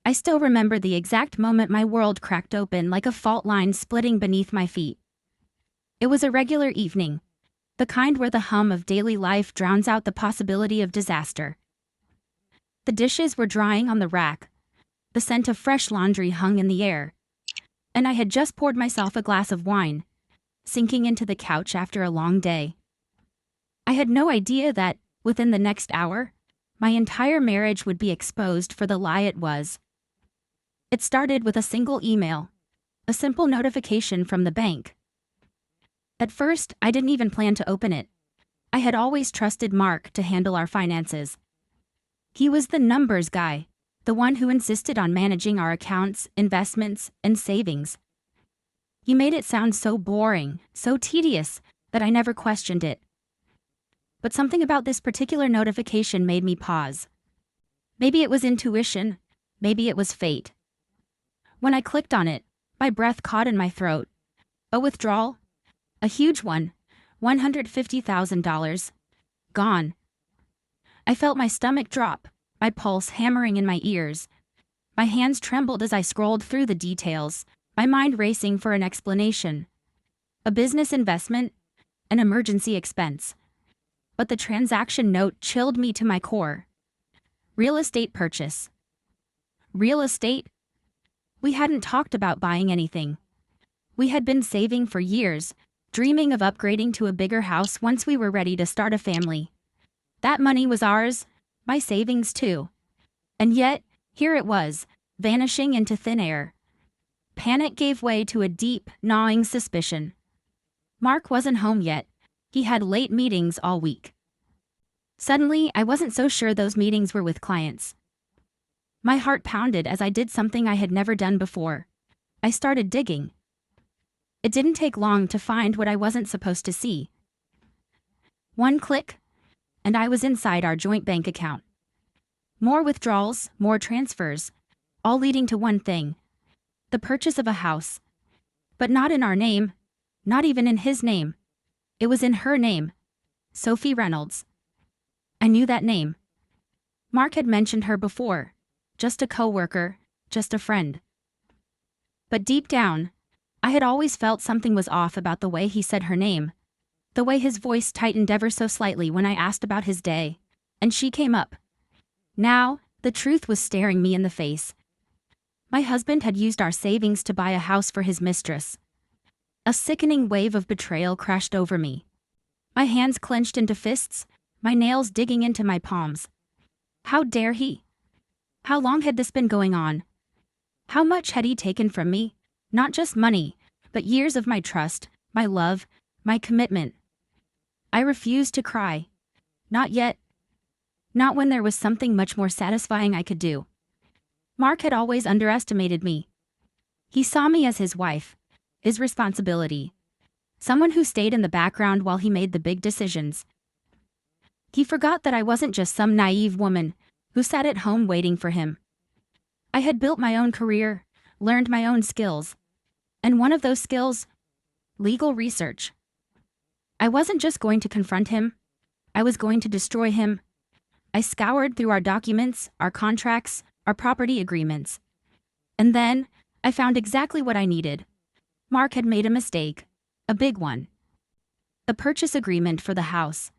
I still remember the exact moment my world cracked open like a fault line splitting beneath my feet. It was a regular evening, the kind where the hum of daily life drowns out the possibility of disaster. The dishes were drying on the rack, the scent of fresh laundry hung in the air, and I had just poured myself a glass of wine, sinking into the couch after a long day. I had no idea that, within the next hour, my entire marriage would be exposed for the lie it was. It started with a single email, a simple notification from the bank. At first, I didn't even plan to open it. I had always trusted Mark to handle our finances. He was the numbers guy, the one who insisted on managing our accounts, investments, and savings. He made it sound so boring, so tedious, that I never questioned it. But something about this particular notification made me pause. Maybe it was intuition, maybe it was fate. When I clicked on it, my breath caught in my throat. A withdrawal? A huge one. $150,000. Gone. I felt my stomach drop, my pulse hammering in my ears. My hands trembled as I scrolled through the details, my mind racing for an explanation. A business investment? An emergency expense. But the transaction note chilled me to my core. Real estate purchase. Real estate? We hadn't talked about buying anything. We had been saving for years, dreaming of upgrading to a bigger house once we were ready to start a family. That money was ours, my savings too. And yet, here it was, vanishing into thin air. Panic gave way to a deep, gnawing suspicion. Mark wasn't home yet. He had late meetings all week. Suddenly, I wasn't so sure those meetings were with clients. My heart pounded as I did something I had never done before. I started digging. It didn't take long to find what I wasn't supposed to see. One click, and I was inside our joint bank account. More withdrawals, more transfers, all leading to one thing: the purchase of a house. But not in our name, not even in his name. It was in her name, Sophie Reynolds. I knew that name. Mark had mentioned her before, just a coworker, just a friend. But deep down, I had always felt something was off about the way he said her name, the way his voice tightened ever so slightly when I asked about his day, and she came up. Now, the truth was staring me in the face. My husband had used our savings to buy a house for his mistress. A sickening wave of betrayal crashed over me. My hands clenched into fists, my nails digging into my palms. How dare he? How long had this been going on? How much had he taken from me? Not just money, but years of my trust, my love, my commitment. I refused to cry. Not yet. Not when there was something much more satisfying I could do. Mark had always underestimated me. He saw me as his wife, his responsibility, someone who stayed in the background while he made the big decisions. He forgot that I wasn't just some naive woman who sat at home waiting for him. I had built my own career, learned my own skills. And one of those skills? Legal research. I wasn't just going to confront him. I was going to destroy him. I scoured through our documents, our contracts, our property agreements. And then, I found exactly what I needed. Mark had made a mistake. A big one. The purchase agreement for the house,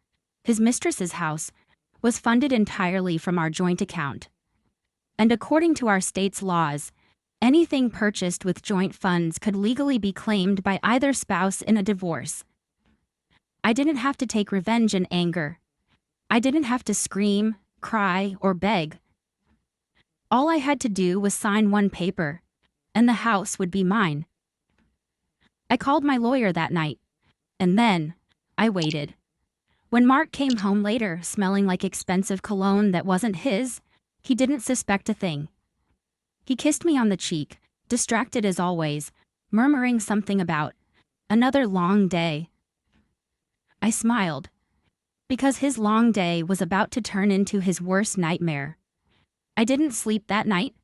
his mistress's house, was funded entirely from our joint account. And according to our state's laws, anything purchased with joint funds could legally be claimed by either spouse in a divorce. I didn't have to take revenge and anger. I didn't have to scream, cry, or beg. All I had to do was sign one paper, and the house would be mine. I called my lawyer that night, and then I waited. When Mark came home later, smelling like expensive cologne that wasn't his, he didn't suspect a thing. He kissed me on the cheek, distracted as always, murmuring something about another long day. I smiled, because his long day was about to turn into his worst nightmare. I didn't sleep that night.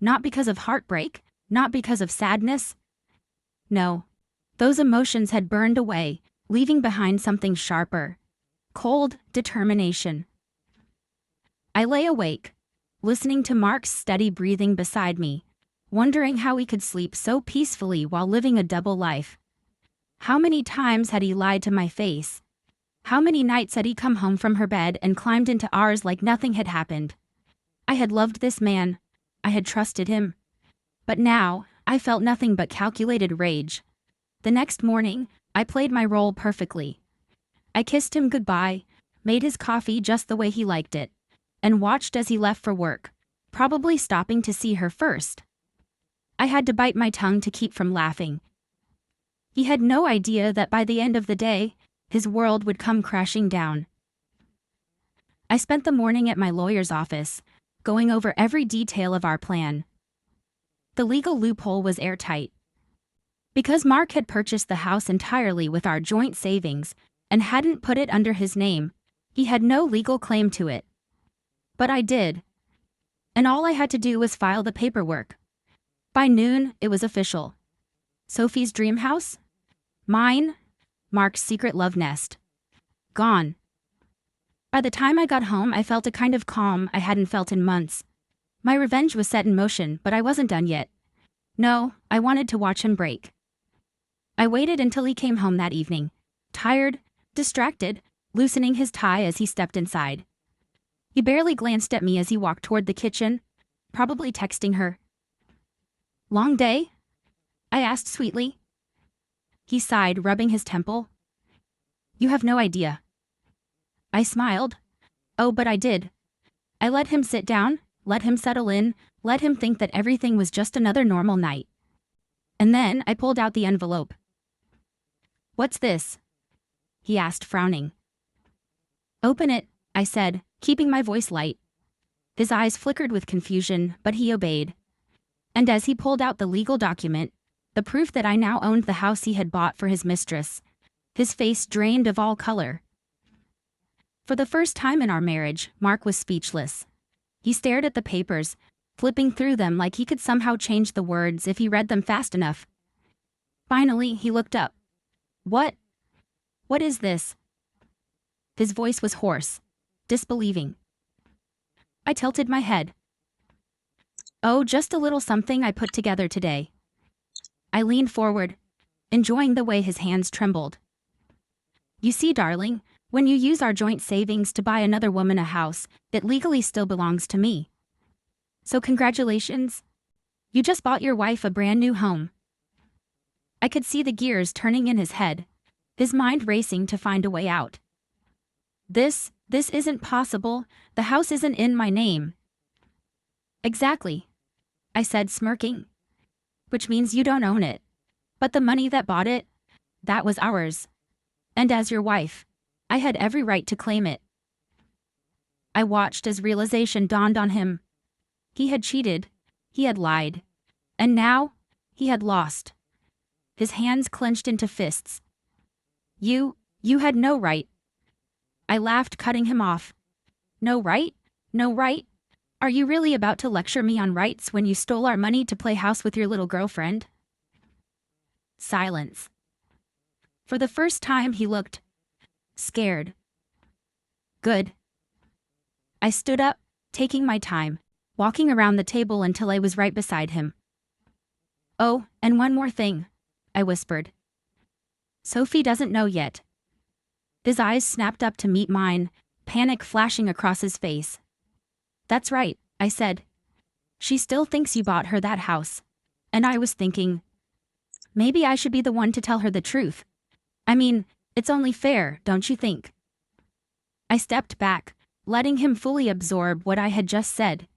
Not because of heartbreak, not because of sadness. No, those emotions had burned away, leaving behind something sharper. Cold determination. I lay awake, listening to Mark's steady breathing beside me, wondering how he could sleep so peacefully while living a double life. How many times had he lied to my face? How many nights had he come home from her bed and climbed into ours like nothing had happened? I had loved this man. I had trusted him. But now, I felt nothing but calculated rage. The next morning, I played my role perfectly. I kissed him goodbye, made his coffee just the way he liked it, and watched as he left for work, probably stopping to see her first. I had to bite my tongue to keep from laughing. He had no idea that by the end of the day, his world would come crashing down. I spent the morning at my lawyer's office, going over every detail of our plan. The legal loophole was airtight. Because Mark had purchased the house entirely with our joint savings and hadn't put it under his name, he had no legal claim to it. But I did. And all I had to do was file the paperwork. By noon, it was official. Sophie's dream house? Mine? Mark's secret love nest. Gone. By the time I got home, I felt a kind of calm I hadn't felt in months. My revenge was set in motion, but I wasn't done yet. No, I wanted to watch him break. I waited until he came home that evening, tired, distracted, loosening his tie as he stepped inside. He barely glanced at me as he walked toward the kitchen, probably texting her. "Long day?" I asked sweetly. He sighed, rubbing his temple. "You have no idea." I smiled. Oh, but I did. I let him sit down, let him settle in, let him think that everything was just another normal night. And then I pulled out the envelope. "What's this?" he asked, frowning. "Open it," I said, keeping my voice light. His eyes flickered with confusion, but he obeyed. And as he pulled out the legal document, the proof that I now owned the house he had bought for his mistress, his face drained of all color. For the first time in our marriage, Mark was speechless. He stared at the papers, flipping through them like he could somehow change the words if he read them fast enough. Finally, he looked up. What is this?" His voice was hoarse, disbelieving. I tilted my head. "Oh, just a little something I put together today." I leaned forward, enjoying the way his hands trembled. "You see, darling, when you use our joint savings to buy another woman a house, it legally still belongs to me. So congratulations. You just bought your wife a brand new home." I could see the gears turning in his head, his mind racing to find a way out. This isn't possible. The house isn't in my name." "Exactly," I said, smirking. "Which means you don't own it. But the money that bought it, that was ours. And as your wife, I had every right to claim it." I watched as realization dawned on him. He had cheated. He had lied. And now, he had lost. His hands clenched into fists. You had no right." I laughed, cutting him off. "No right? No right? Are you really about to lecture me on rights when you stole our money to play house with your little girlfriend?" Silence. For the first time, he looked scared. "Good." I stood up, taking my time, walking around the table until I was right beside him. "Oh, and one more thing," I whispered. "Sophie doesn't know yet." His eyes snapped up to meet mine, panic flashing across his face. "That's right," I said. "She still thinks you bought her that house." And I was thinking, maybe I should be the one to tell her the truth. I mean, it's only fair, don't you think? I stepped back, letting him fully absorb what I had just said.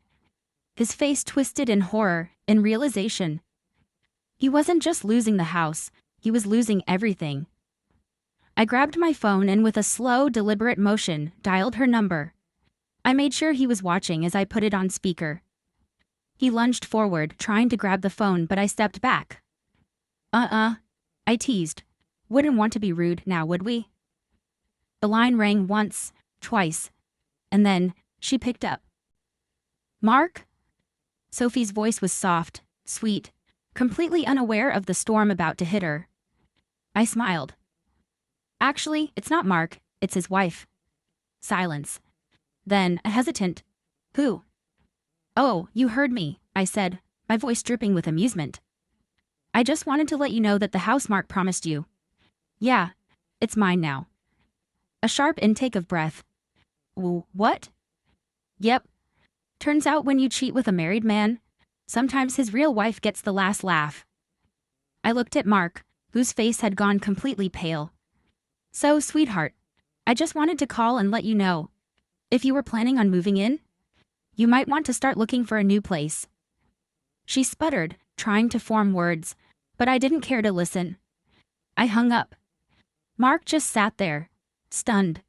His face twisted in horror, in realization. He wasn't just losing the house, he was losing everything. I grabbed my phone and with a slow, deliberate motion, dialed her number. I made sure he was watching as I put it on speaker. He lunged forward, trying to grab the phone, but I stepped back. I teased. Wouldn't want to be rude now, would we? The line rang once, twice, and then she picked up. "Mark?" Sophie's voice was soft, sweet, completely unaware of the storm about to hit her. I smiled. "Actually, it's not Mark, it's his wife." Silence. Then, a hesitant, "Who?" Oh, you heard me, I said, my voice dripping with amusement. I just wanted to let you know that the house Mark promised you. Yeah, it's mine now. A sharp intake of breath. What? Yep. Turns out when you cheat with a married man, sometimes his real wife gets the last laugh. I looked at Mark, whose face had gone completely pale. So, sweetheart, I just wanted to call and let you know. If you were planning on moving in, you might want to start looking for a new place. She sputtered, trying to form words, but I didn't care to listen. I hung up. Mark just sat there, stunned,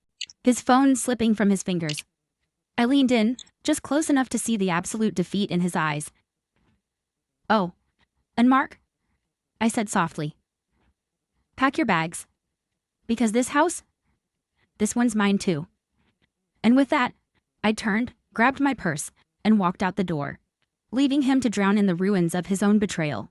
his phone slipping from his fingers. I leaned in, just close enough to see the absolute defeat in his eyes. Oh, and Mark? I said softly. Pack your bags. Because this one's mine too. And with that, I turned, grabbed my purse, and walked out the door, leaving him to drown in the ruins of his own betrayal.